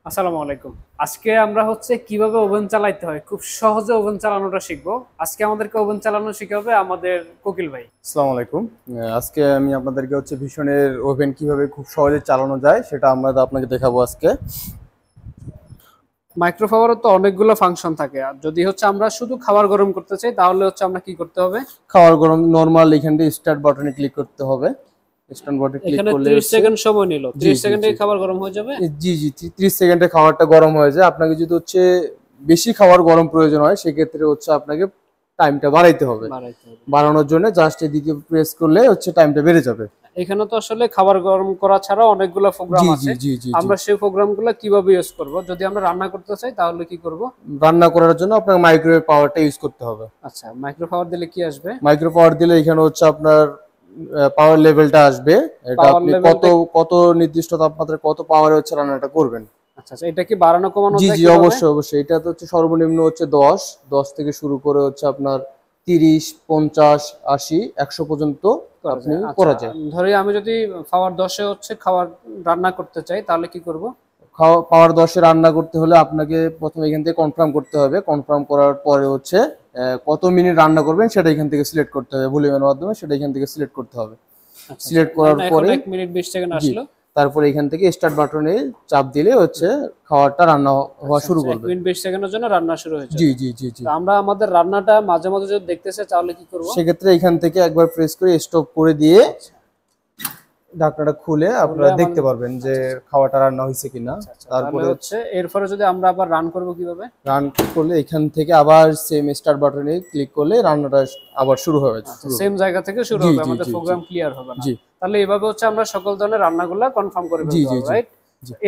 আসসালামু আলাইকুম। আজকে আমরা কিভাবে ওভেন চালাইতে হয় খুব সহজে ওভেন চালানোটা শিখবো। আজকে আমাদেরকে ওভেন চালানো শিখাবে আমাদের কোকিল ভাই। আসসালামু আলাইকুম। আজকে আমি আপনাদেরকে ভীষণের ওভেন কিভাবে খুব সহজে চালানো যায় সেটা আমরা আপনাকে দেখাবো আজকে। মাইক্রোওয়েভের তো অনেকগুলো ফাংশন থাকে, আর যদি আমরা শুধু খাবার গরম করতে চাই তাহলে আমরা কি করতে হবে? খাবার গরম নরমাল এখান থেকে স্টার্ট বাটনে ক্লিক করতে হবে। স্টার্ট বাটনে ক্লিক এখানে করলে 30 সেকেন্ড সময় নিল, জি 30 জি সেকেন্ডে জি খাবার গরম হয়ে যাবে। জি জি 30 সেকেন্ডে খাবারটা গরম হয়ে যায়। আপনাকে যদি বেশি খাবার গরম প্রয়োজন হয় সেক্ষেত্রে আপনাকে টাইমটা বাড়াইতে হবে। বাড়ানোর জন্য জাস্ট দ্বিতীয় প্রেস করলে টাইমটা বেড়ে যাবে। এখানে তো আসলে খাবার গরম করা ছাড়া অনেকগুলো প্রোগ্রাম জি আছে। জি জি জি আমরা সেই প্রোগ্রামগুলো কিভাবে ইউজ করব? যদি আমরা রান্না করতে চাই তাহলে কি করব? রান্না করার জন্য আপনাকে মাইক্রোওয়েভ পাওয়ারটা ইউজ করতে হবে। আচ্ছা, মাইক্রো পাওয়ার দিলে কি আসবে? মাইক্রো পাওয়ার দিলে এখানে আপনার পাওয়ার লেভেলটা আসবে। এটা পাওয়ার আপনি কত লেভেলটা কত নির্দিষ্ট তাপমাত্রায় কত পাওয়ারে রান্নাটা করবেন। আচ্ছা আচ্ছা, এটা কি বাড়ানো কমানো জি যায় জি কিভাবে? অবশ্যই অবশ্যই। এটা তো সর্বনিম্ন 10 থেকে শুরু করে আপনার 30 50 80 100 পর্যন্ত আপনি করা যায়। ধরি আমি যদি পাওয়ার 10 এ খাবার রান্না করতে চাই তাহলে কি করব? পাওয়ার 10 রান্না করতে হলে আপনাকে প্রথমে এখান থেকে কনফার্ম করতে হবে। কনফার্ম করার পরে কত মিনিট রান্না করবেন সেটা এখান থেকে সিলেক্ট করতে হবে। ভলিউমের মাধ্যমে সেটা এখান থেকে সিলেক্ট করতে হবে। সিলেক্ট করার পরে 1 মিনিট 20 সেকেন্ড আসলো। তারপরে এখান থেকে স্টার্ট বাটনে চাপ দিলে খাবারটা রান্না হওয়া শুরু করবে। 1 মিনিট 20 সেকেন্ডের জন্য রান্না শুরু হয়ে যাবে। জি জি জি জি। তো আমরা আমাদের রান্নাটা মাঝে মাঝে যদি দেখতে চাই তাহলে কি করব? সেক্ষেত্রে এখান থেকে একবার প্রেস করে স্টপ করে দিয়ে ঢাকনাটা খুলে আপনারা দেখতে পারবেন যে খাওয়াটা রান্না হয়েছে কিনা। তারপরে এরপরে যদি আমরা আবার রান করব কিভাবে? রান করলে এখান থেকে আবার সেম স্টার্ট বাটনে ক্লিক করলে রান্নাটা আবার শুরু হবে। সেম জায়গা থেকে শুরু হবে, আমাদের প্রোগ্রাম ক্লিয়ার হবে না। তাহলে এভাবে আমরা সকল ধরনের রান্নাগুলো কনফার্ম করে ফেলতে পারবো, রাইট?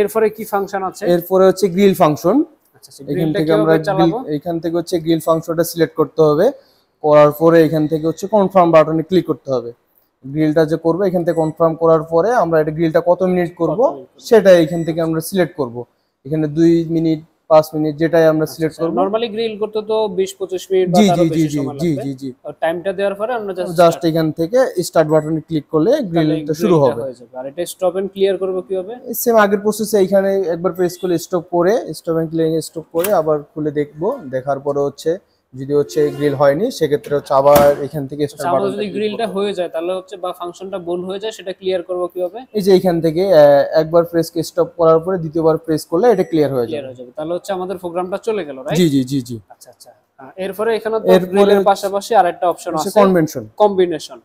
এরপরে কি ফাংশন আছে? এরপরে গ্রিল ফাংশন। আচ্ছা, এখান থেকে আমরা এখান থেকে গ্রিল ফাংশনটা সিলেক্ট করতে হবে। করার পরে এখান থেকে কনফার্ম বাটনে ক্লিক করতে হবে। গ্রিলটা যে করব এখান থেকে কনফার্ম করার পরে আমরা এটা গ্রিলটা কত মিনিট করব সেটা এখান থেকে আমরা সিলেক্ট করব। এখানে 2 মিনিট 5 মিনিট যেটাই আমরা সিলেক্ট করব। নরমালি গ্রিল করতে তো 20-25 মিনিট বা তারও বেশি সময় লাগবে। জি জি জি। আর টাইমটা দেওয়ার পরে আমরা জাস্ট এখান থেকে স্টার্ট বাটনে ক্লিক করলে গ্রিলটা শুরু হবে। আর এটা স্টপ এন্ড ক্লিয়ার করব কিভাবে? সেম আগের প্রসেসে এখানে একবার প্রেস করলে স্টপ করে স্টপ এন্ড ক্লিয়ারিং স্টপ করে আবার খুলে দেখব। দেখার পরে যদি গ্রিল হয়নি সেক্ষেত্রে আবার এখান থেকে স্টার্ট বাটন। যদি গ্রিলটা হয়ে যায় তাহলে বা ফাংশনটা ভুল হয়ে যায় সেটা ক্লিয়ার করব কিভাবে? এই যে এখান থেকে একবার প্রেস স্টপ করার পরে দ্বিতীয়বার প্রেস করলে এটা ক্লিয়ার হয়ে যাবে। তাহলে আমাদের প্রোগ্রামটা চলে গেল, রাইট? জি জি জি জি। আচ্ছা আচ্ছা। এরপরে এখানে তো গ্রিলের পাশাপাশি আরেকটা অপশন আছে, কম্বিনেশন।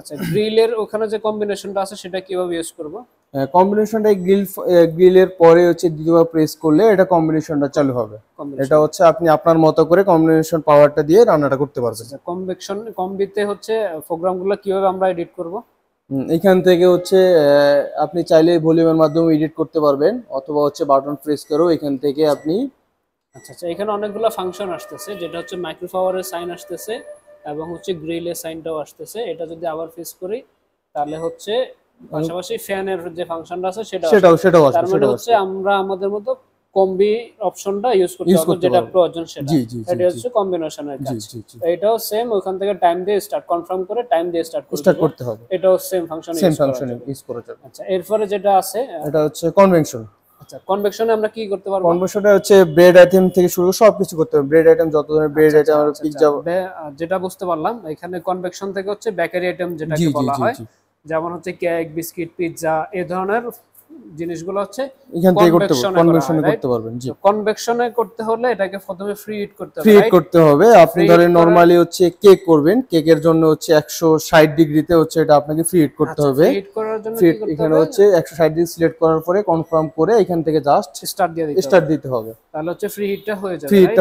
আচ্ছা, গ্রিলের ওখানে যে কম্বিনেশনটা আছে সেটা কিভাবে ইউজ করব? কম্বিনেশনটা গ্রিলের পরে দ্বিতীয়বার প্রেস করলে এটা কম্বিনেশনটা চালু হবে। এটা আপনি আপনার মতো করে কম্বিনেশন পাওয়ারটা দিয়ে রান্নাটা করতে পারবেন। কম্বিতে প্রোগ্রামগুলো কিভাবে আমরা এডিট করব? এখান থেকে আপনি চাইলে ভলিউমের মাধ্যমে এডিট করতে পারবেন অথবা বাটন প্রেস করেও এখান থেকে আপনি। আচ্ছা আচ্ছা, এখানে অনেকগুলো ফাংশন আসতেছে, যেটা মাইক্রো পাওয়ারের সাইন আসতেছে এবং গ্রিলের সাইনটাও আসতেছে। এটা যদি আবার প্রেস করি তাহলে পাশাপাশি ফ্যানের যে ফাংশনটা আছে সেটাও আসবে। তার মানে আমরা আমাদের মতো কম্বি অপশনটা ইউজ করতে পারবো, যেটা প্রয়োজন সেটা। এটা কম্বিনেশনের কাজ। এটাও সেম, ওখান থেকে টাইম দিয়ে স্টার্ট কনফার্ম করে টাইম দিয়ে স্টার্ট করতে হবে। এটাও সেম ফাংশন ইউজ করা যাবে। আচ্ছা, এরপরে যেটা আছে এটা কনভেনশন। আচ্ছা, কনভেকশনে আমরা কি করতে পারবো? কনভেকশনে ব্রেড আইটেম থেকে শুরু সবকিছু করতে হবে। ব্রেড আইটেম যত ধরনের ব্রেড আইটেম আর পিৎজা, যেটা বুঝতে পারলাম। এখানে কনভেকশন থেকে বেকারি আইটেম যেটাকে বলা হয়, যেমন কেক, বিস্কিট, পিৎজা, এই ধরনের জিনিসগুলো এখান থেকে কনভেকশনে করতে পারবেন। জি, কনভেকশনে করতে হলে এটাকে প্রথমে ফ্রি হিট করতে হবে। আপনি ধরেন নরমালি কেক করবেন, কেকের জন্য 160 ডিগ্রিতে এটা আপনাকে ফ্রি হিট করতে হবে। ফ্রি হিট করার জন্য এখানে 160 ডিগ্রি সিলেক্ট করার পরে কনফার্ম করে এখান থেকে জাস্ট স্টার্ট দিতে হবে। তাহলে ফ্রি হিটটা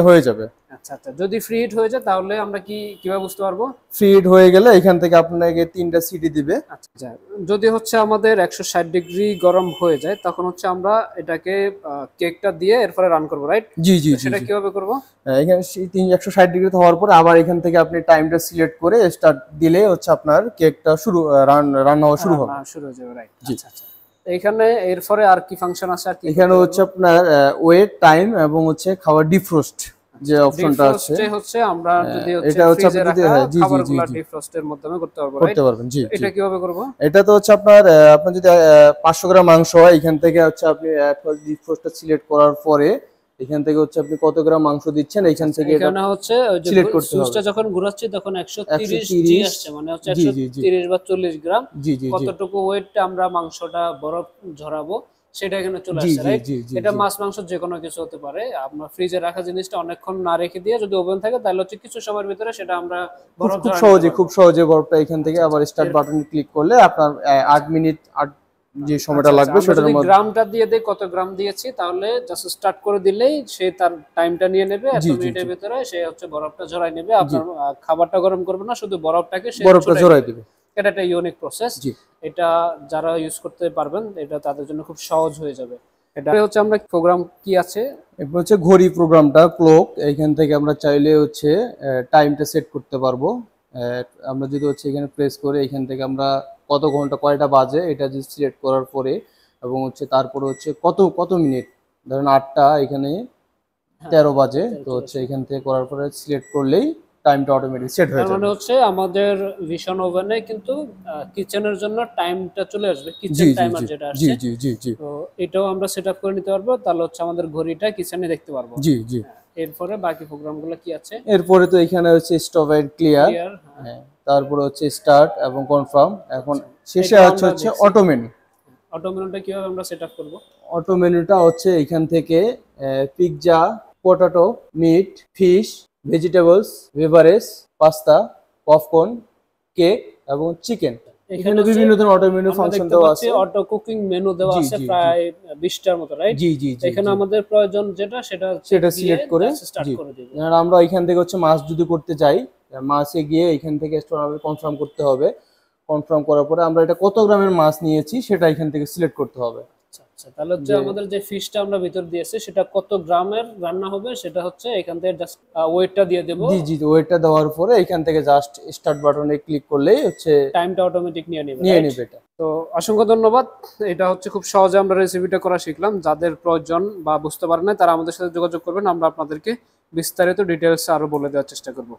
হয়ে যাবে। আচ্ছা আচ্ছা, যদি ফ্রি হিট হয়ে যায় তাহলে আমরা কিভাবে বুঝতে পারবো? ফ্রি হিট হয়ে গেলে এখান থেকে আপনাকে 3টা সিটি দিবে। আচ্ছা, যদি আমাদের 160 ডিগ্রি গরম হয়ে যায় তখন আমরা এটাকে কেকটা দিয়ে এরপরে রান করব, রাইট? জি জি। সেটা কিভাবে করব? এখানে 160 ডিগ্রি হওয়ার পর আবার এখান থেকে আপনি টাইমটা সিলেক্ট করে স্টার্ট দিলে আপনার কেকটা রান্না হওয়া শুরু হবে। রাইট? আচ্ছা আচ্ছা। এখানে এরপরে আর কি ফাংশন আছে? এখানে আপনার ওয়েট টাইম এবং খাবার ডিফ্রস্ট। যে অপশনটা আছে ডিফ্রস্টে হচ্ছে আমরা যদি হচ্ছে এটা হচ্ছে ফ্রিজে আপনি যদি রাখা জি জি জি খাবারগুলো জি ডিফ্রস্টের মাধ্যমে করতে পারবো, করতে রাইট? পারবেন, জি জি। এটা কিভাবে করব? এটা তো হচ্ছে আপনার আপনার যদি 500 গ্রাম মাংস হয়, এখান থেকে হচ্ছে আপনি ডিফ্রস্টটা সিলেক্ট করার পরে এখান থেকে হচ্ছে আপনি কত গ্রাম মাংস দিচ্ছেন এখান থেকে এটা এখানে হচ্ছে ওই যে সিলেক্ট করতে হবে। সুইচটা যখন ঘোরাচ্ছি তখন 130 জি 130 আসছে, মানে হচ্ছে জি জি জি 130 বা 40 গ্রাম জি জি জি কতটুকু ওয়েটটা আমরা মাংসটা বরফ ঝরাবো সেটা এখানে চলে জি আসছে, জি রাইট? জি জি এটা জি মাছ মাংস যে কোনো কিছু হতে পারে। আমরা ফ্রিজে রাখা জিনিসটা অনেকক্ষণ না রেখে দিয়ে যদি ওভেন থাকে তাহলে হচ্ছে কিছু সময়ের ভিতরে সেটা আমরা খুব বরফ খুব ঝরাতে সহজে পারবো। খুব সহজে বরফটা এখান থেকে আচ্ছা আবার আচ্ছা স্টার্ট বাটনে ক্লিক করলে আপনার 8 মিনিট 8 যে সময়টা আচ্ছা, লাগবে আমরা সেটার যদি মধ্যে গ্রামটা দিয়ে দেই কত গ্রাম দিয়েছি তাহলে জাস্ট স্টার্ট করে দিলেই সে তার টাইমটা নিয়ে নেবে, এত জি জি মিনিটের জি ভিতরে সে হচ্ছে বরফটা ঝরাই নেবে। জি আপনার খাবারটা গরম করবে না, শুধু বরফটাকে সে বরফটা ছড়াই ঝরাই দিবে। দিবে। এটা একটা ইউনিক প্রসেস। জি এটা যারা ইউজ করতে পারবেন এটা তাদের জন্য খুব সহজ হয়ে যাবে। এটা হচ্ছে আমরা প্রোগ্রাম কি আছে, এরপর হচ্ছে ঘড়ি প্রোগ্রামটা ক্লক, এইখান থেকে আমরা চাইলে হচ্ছে টাইমটা সেট করতে পারবো। আমরা যদি হচ্ছে এখানে প্রেস করে এখান থেকে আমরা কত ঘন্টা কয়টা বাজে এটা যদি সিলেক্ট করার পরে এবং হচ্ছে তারপরে হচ্ছে কত কত মিনিট, ধরেন 8টা এখানে হ্যাঁ 13 বাজে, তো চলে হচ্ছে আসবে। এখান থেকে করার পরে সিলেক্ট করলেই টাইমটা অটোমেটিক সেট হয়ে তার মানে যাবে। হচ্ছে আমাদের ভিশন ওভেনে কিন্তু কিচেনের জন্য টাইমটা চলে আসবে, জি কিচেন জি টাইমার জি যেটা জি আসছে। জি জি জি তো এটাও আমরা সেট আপ করে নিতে পারবো, তাহলে হচ্ছে আমাদের ঘড়িটা কিচেনে দেখতে পারবো। জি জি। এরপরে বাকি প্রোগ্রামগুলো কি আছে? এরপরে তো এখানে হচ্ছে স্টপ এন্ড ক্লিয়ার, ক্লিয়ার, হ্যাঁ, তারপরে হচ্ছে স্টার্ট এবং কনফার্ম। এখন শেষে এটাও আছে আমরা হচ্ছে দেখছি। Auto menu. অটো মেনুটা কিভাবে আমরা সেট আপ করবো? অটো মেনুটা হচ্ছে এখান থেকে pizza, potato, meat, fish, vegetables, beverage, pasta, popcorn, cake এবং চিকেন। এখানে হচ্ছে বিভিন্ন ধরনের অটো মেনু আমরা ফাংশন দেখতে দেওয়া পাচ্ছি আছে। অটো কুকিং মেনু দেওয়া জি আছে জি জি প্রায় 20টার মতো, রাইট? জি জি জি এখানে জি আমাদের প্রয়োজন যেটা সেটা সেটা দিয়ে সিলেক্ট করে স্টার্ট জি। করে দিব। আর আমরা এখান থেকে হচ্ছে মাছ যদি করতে চাই, মাছে গিয়ে এখান থেকে কনফার্ম করতে হবে। কনফার্ম করার পরে আমরা এটা কত গ্রামের মাছ নিয়েছি সেটা এখান থেকে সিলেক্ট করতে হবে। আচ্ছা আচ্ছা, তাহলে হচ্ছে যে আমাদের যে ফিশটা আমরা ভিতর দিয়েছি সেটা কত গ্রামের রান্না হবে সেটা হচ্ছে এখান থেকে জাস্ট ওয়েটটা দিয়ে দেব, জি জি ওয়েটটা দেওয়ার পরে এখান থেকে জাস্ট স্টার্ট বাটনে ক্লিক করলেই হচ্ছে টাইমটা অটোমেটিক নিয়ে নেবে, নিয়ে রাইট? নেবে এটা। তো অসংখ্য ধন্যবাদ। এটা হচ্ছে খুব সহজে আমরা রেসিপিটা করা শিখলাম। যাদের প্রয়োজন বা বুঝতে পারেন না তারা আমাদের সাথে যোগাযোগ করবেন, আমরা আপনাদেরকে বিস্তারিত ডিটেলস আরো বলে দেওয়ার চেষ্টা করব।